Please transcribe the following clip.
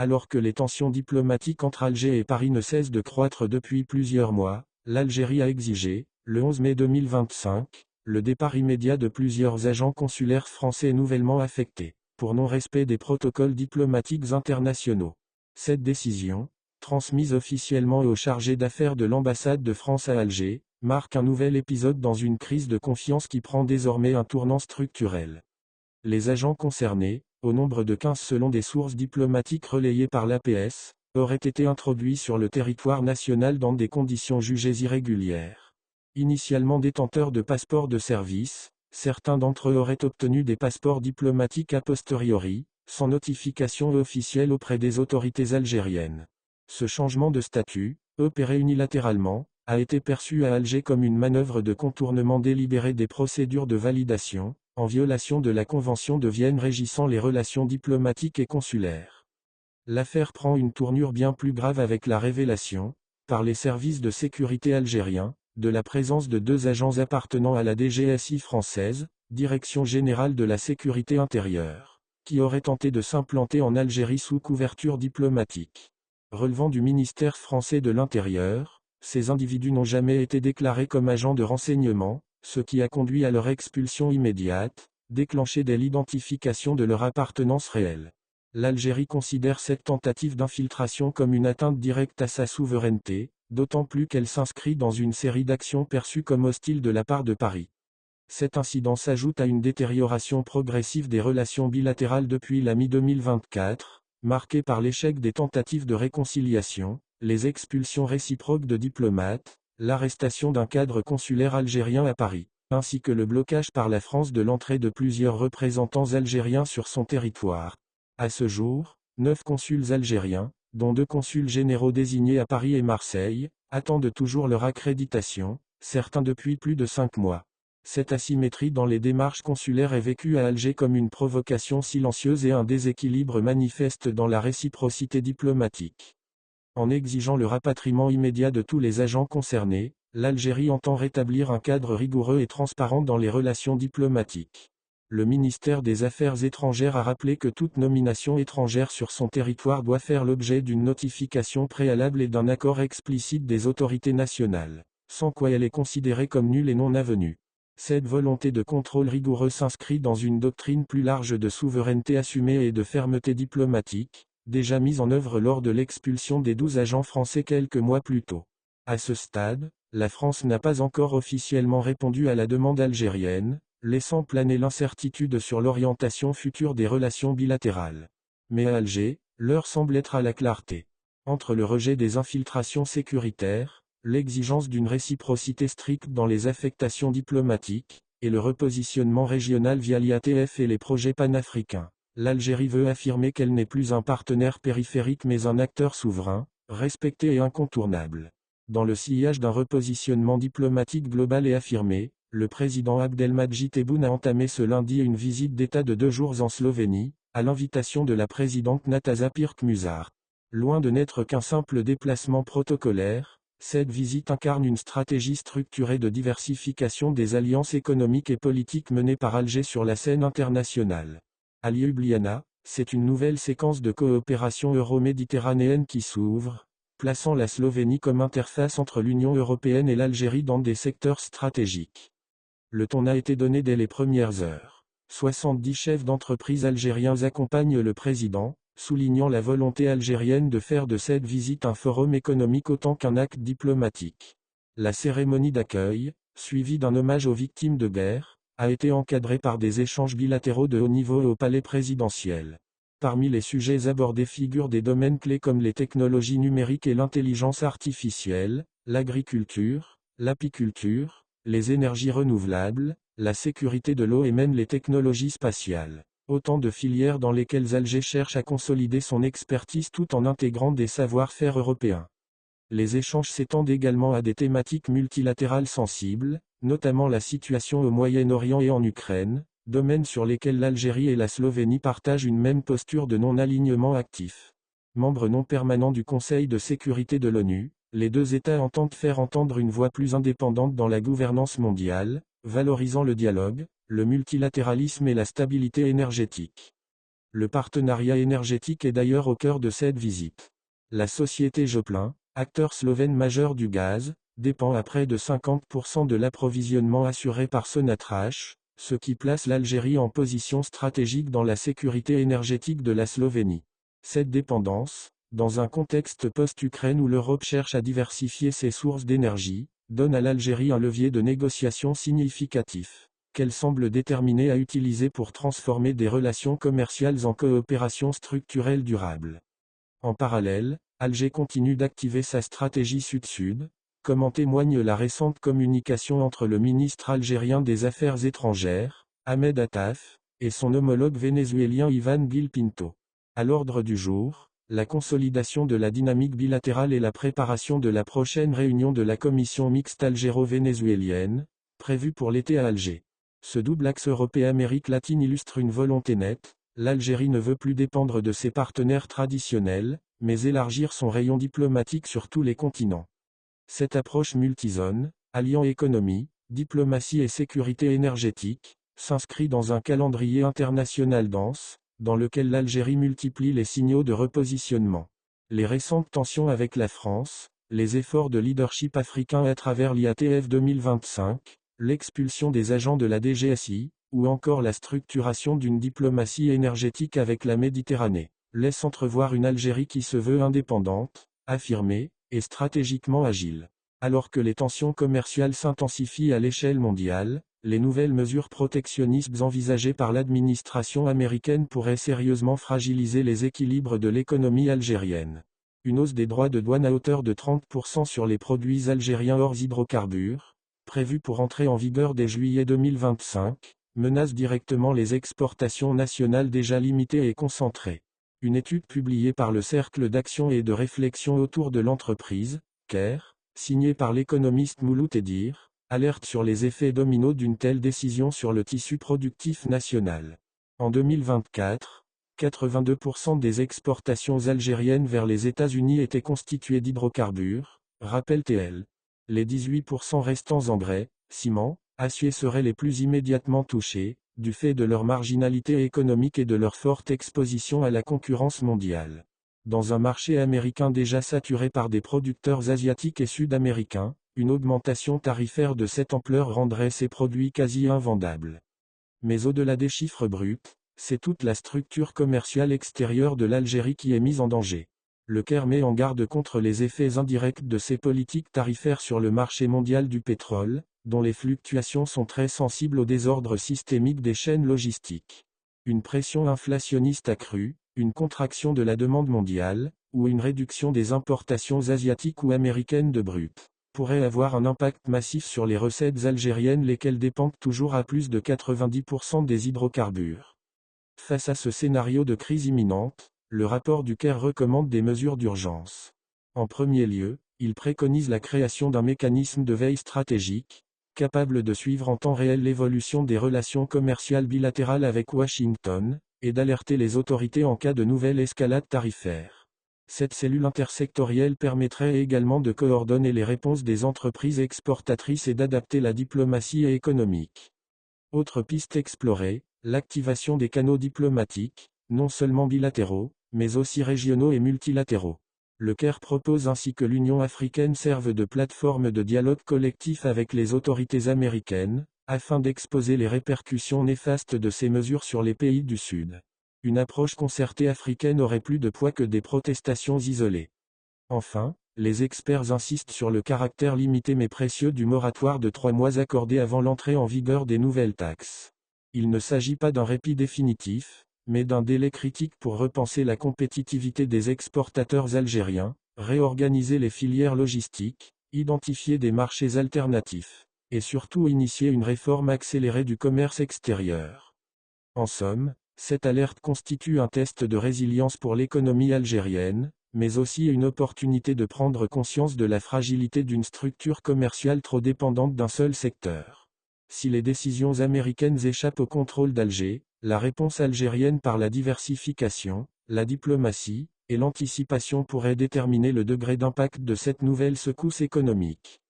Alors que les tensions diplomatiques entre Alger et Paris ne cessent de croître depuis plusieurs mois, l'Algérie a exigé, le 11 mai 2025, le départ immédiat de plusieurs agents consulaires français nouvellement affectés, pour non-respect des protocoles diplomatiques internationaux. Cette décision, transmise officiellement au chargé d'affaires de l'ambassade de France à Alger, marque un nouvel épisode dans une crise de confiance qui prend désormais un tournant structurel. Les agents concernés, au nombre de 15 selon des sources diplomatiques relayées par l'APS, auraient été introduits sur le territoire national dans des conditions jugées irrégulières. Initialement détenteurs de passeports de service, certains d'entre eux auraient obtenu des passeports diplomatiques a posteriori, sans notification officielle auprès des autorités algériennes. Ce changement de statut, opéré unilatéralement, a été perçu à Alger comme une manœuvre de contournement délibéré des procédures de validation, en violation de la Convention de Vienne régissant les relations diplomatiques et consulaires. L'affaire prend une tournure bien plus grave avec la révélation, par les services de sécurité algériens, de la présence de 2 agents appartenant à la DGSI française, Direction générale de la sécurité intérieure, qui auraient tenté de s'implanter en Algérie sous couverture diplomatique. Relevant du ministère français de l'Intérieur, ces individus n'ont jamais été déclarés comme agents de renseignement, ce qui a conduit à leur expulsion immédiate, déclenchée dès l'identification de leur appartenance réelle. L'Algérie considère cette tentative d'infiltration comme une atteinte directe à sa souveraineté, d'autant plus qu'elle s'inscrit dans une série d'actions perçues comme hostiles de la part de Paris. Cet incident s'ajoute à une détérioration progressive des relations bilatérales depuis la mi-2024, marquée par l'échec des tentatives de réconciliation, les expulsions réciproques de diplomates, l'arrestation d'un cadre consulaire algérien à Paris, ainsi que le blocage par la France de l'entrée de plusieurs représentants algériens sur son territoire. À ce jour, 9 consuls algériens, dont 2 consuls généraux désignés à Paris et Marseille, attendent toujours leur accréditation, certains depuis plus de 5 mois. Cette asymétrie dans les démarches consulaires est vécue à Alger comme une provocation silencieuse et un déséquilibre manifeste dans la réciprocité diplomatique. En exigeant le rapatriement immédiat de tous les agents concernés, l'Algérie entend rétablir un cadre rigoureux et transparent dans les relations diplomatiques. Le ministère des Affaires étrangères a rappelé que toute nomination étrangère sur son territoire doit faire l'objet d'une notification préalable et d'un accord explicite des autorités nationales, sans quoi elle est considérée comme nulle et non avenue. Cette volonté de contrôle rigoureux s'inscrit dans une doctrine plus large de souveraineté assumée et de fermeté diplomatique, déjà mise en œuvre lors de l'expulsion des 12 agents français quelques mois plus tôt. À ce stade, la France n'a pas encore officiellement répondu à la demande algérienne, laissant planer l'incertitude sur l'orientation future des relations bilatérales. Mais à Alger, l'heure semble être à la clarté. Entre le rejet des infiltrations sécuritaires, l'exigence d'une réciprocité stricte dans les affectations diplomatiques, et le repositionnement régional via l'IATF et les projets panafricains, l'Algérie veut affirmer qu'elle n'est plus un partenaire périphérique mais un acteur souverain, respecté et incontournable. Dans le sillage d'un repositionnement diplomatique global et affirmé, le président Abdelmadjid Tebboune a entamé ce lundi une visite d'État de 2 jours en Slovénie, à l'invitation de la présidente Nataša Pirc-Musar. Loin de n'être qu'un simple déplacement protocolaire, cette visite incarne une stratégie structurée de diversification des alliances économiques et politiques menées par Alger sur la scène internationale. À Ljubljana, c'est une nouvelle séquence de coopération euro-méditerranéenne qui s'ouvre, plaçant la Slovénie comme interface entre l'Union européenne et l'Algérie dans des secteurs stratégiques. Le ton a été donné dès les premières heures. 70 chefs d'entreprise algériens accompagnent le président, soulignant la volonté algérienne de faire de cette visite un forum économique autant qu'un acte diplomatique. La cérémonie d'accueil, suivie d'un hommage aux victimes de guerre, a été encadrée par des échanges bilatéraux de haut niveau au palais présidentiel. Parmi les sujets abordés figurent des domaines clés comme les technologies numériques et l'intelligence artificielle, l'agriculture, l'apiculture, les énergies renouvelables, la sécurité de l'eau et même les technologies spatiales. Autant de filières dans lesquelles Alger cherche à consolider son expertise tout en intégrant des savoir-faire européens. Les échanges s'étendent également à des thématiques multilatérales sensibles, notamment la situation au Moyen-Orient et en Ukraine, domaines sur lesquels l'Algérie et la Slovénie partagent une même posture de non-alignement actif. Membres non permanents du Conseil de sécurité de l'ONU, les 2 États entendent faire entendre une voix plus indépendante dans la gouvernance mondiale, valorisant le dialogue, le multilatéralisme et la stabilité énergétique. Le partenariat énergétique est d'ailleurs au cœur de cette visite. La société Joplin, acteur slovène majeur du gaz, dépend à près de 50% de l'approvisionnement assuré par Sonatrach, ce qui place l'Algérie en position stratégique dans la sécurité énergétique de la Slovénie. Cette dépendance, dans un contexte post-Ukraine où l'Europe cherche à diversifier ses sources d'énergie, donne à l'Algérie un levier de négociation significatif, qu'elle semble déterminée à utiliser pour transformer des relations commerciales en coopération structurelle durable. En parallèle, Alger continue d'activer sa stratégie Sud-Sud, comme en témoigne la récente communication entre le ministre algérien des Affaires étrangères, Ahmed Attaf, et son homologue vénézuélien Iván Gil Pinto. À l'ordre du jour, la consolidation de la dynamique bilatérale et la préparation de la prochaine réunion de la commission mixte algéro-vénézuélienne, prévue pour l'été à Alger. Ce double axe Européen-Amérique latine illustre une volonté nette. L'Algérie ne veut plus dépendre de ses partenaires traditionnels, mais élargir son rayon diplomatique sur tous les continents. Cette approche multizone, alliant économie, diplomatie et sécurité énergétique, s'inscrit dans un calendrier international dense, dans lequel l'Algérie multiplie les signaux de repositionnement. Les récentes tensions avec la France, les efforts de leadership africain à travers l'IATF 2025, l'expulsion des agents de la DGSI, ou encore la structuration d'une diplomatie énergétique avec la Méditerranée, laisse entrevoir une Algérie qui se veut indépendante, affirmée, et stratégiquement agile. Alors que les tensions commerciales s'intensifient à l'échelle mondiale, les nouvelles mesures protectionnistes envisagées par l'administration américaine pourraient sérieusement fragiliser les équilibres de l'économie algérienne. Une hausse des droits de douane à hauteur de 30% sur les produits algériens hors hydrocarbures, prévue pour entrer en vigueur dès juillet 2025, menace directement les exportations nationales déjà limitées et concentrées. Une étude publiée par le Cercle d'action et de réflexion autour de l'entreprise, CARE, signée par l'économiste Mouloud Edir, alerte sur les effets dominos d'une telle décision sur le tissu productif national. En 2024, 82% des exportations algériennes vers les États-Unis étaient constituées d'hydrocarbures, rappelle-t-elle. Les 18% restants engrais, ciment, acier seraient les plus immédiatement touchés, du fait de leur marginalité économique et de leur forte exposition à la concurrence mondiale. Dans un marché américain déjà saturé par des producteurs asiatiques et sud-américains, une augmentation tarifaire de cette ampleur rendrait ces produits quasi invendables. Mais au-delà des chiffres bruts, c'est toute la structure commerciale extérieure de l'Algérie qui est mise en danger. Le CAIR met en garde contre les effets indirects de ces politiques tarifaires sur le marché mondial du pétrole, dont les fluctuations sont très sensibles au désordre systémique des chaînes logistiques. Une pression inflationniste accrue, une contraction de la demande mondiale, ou une réduction des importations asiatiques ou américaines de brut, pourrait avoir un impact massif sur les recettes algériennes, lesquelles dépendent toujours à plus de 90% des hydrocarbures. Face à ce scénario de crise imminente, le rapport du CAIR recommande des mesures d'urgence. En premier lieu, il préconise la création d'un mécanisme de veille stratégique, capable de suivre en temps réel l'évolution des relations commerciales bilatérales avec Washington, et d'alerter les autorités en cas de nouvelle escalade tarifaire. Cette cellule intersectorielle permettrait également de coordonner les réponses des entreprises exportatrices et d'adapter la diplomatie économique. Autre piste explorée, l'activation des canaux diplomatiques, non seulement bilatéraux, mais aussi régionaux et multilatéraux. Le CAIR propose ainsi que l'Union africaine serve de plateforme de dialogue collectif avec les autorités américaines, afin d'exposer les répercussions néfastes de ces mesures sur les pays du Sud. Une approche concertée africaine aurait plus de poids que des protestations isolées. Enfin, les experts insistent sur le caractère limité mais précieux du moratoire de 3 mois accordé avant l'entrée en vigueur des nouvelles taxes. Il ne s'agit pas d'un répit définitif, mais d'un délai critique pour repenser la compétitivité des exportateurs algériens, réorganiser les filières logistiques, identifier des marchés alternatifs, et surtout initier une réforme accélérée du commerce extérieur. En somme, cette alerte constitue un test de résilience pour l'économie algérienne, mais aussi une opportunité de prendre conscience de la fragilité d'une structure commerciale trop dépendante d'un seul secteur. Si les décisions américaines échappent au contrôle d'Alger, la réponse algérienne par la diversification, la diplomatie, et l'anticipation pourrait déterminer le degré d'impact de cette nouvelle secousse économique.